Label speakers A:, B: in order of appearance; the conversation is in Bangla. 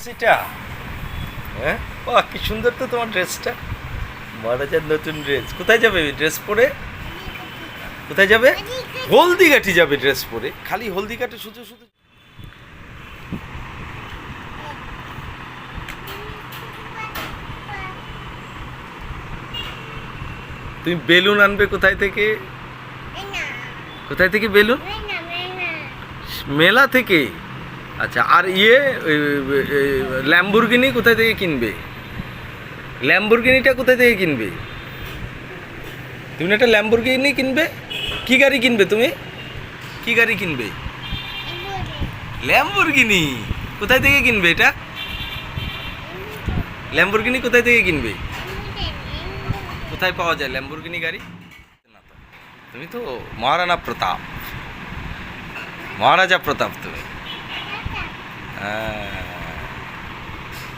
A: সেটা হ্যাঁ, বাহ কি সুন্দর তো তোমার ড্রেসটা। মহারাজার নতুন ড্রেস। কোথায় যাবে ড্রেস পরে? কোথায় যাবে? হলদিঘাটি যাবে ড্রেস পরে? খালি হলদিঘাটে শুধু শুধু? তুমি বেলুন আনবে কোথায় থেকে? কোথায় থেকে বেলুন? মেলা থেকে। আচ্ছা, আর ল্যাম্বরগিনি কোথায় থেকে কিনবে? ল্যাম্বরগিনিটা কোথায় থেকে কিনবে? তুমি একটা ল্যাম্বরগিনি কিনবে? কি গাড়ি কিনবে তুমি? কি গাড়ি কিনবে? ল্যাম্বরগিনি। কোথায় থেকে কিনবে এটা? ল্যাম্বরগিনি কোথায় থেকে কিনবে? কোথায় পাওয়া যায় ল্যাম্বরগিনি গাড়ি? না তো, তুমি তো মহারানা প্রতাপ, মহারাজা প্রতাপ তুমি। হ্যাঁ।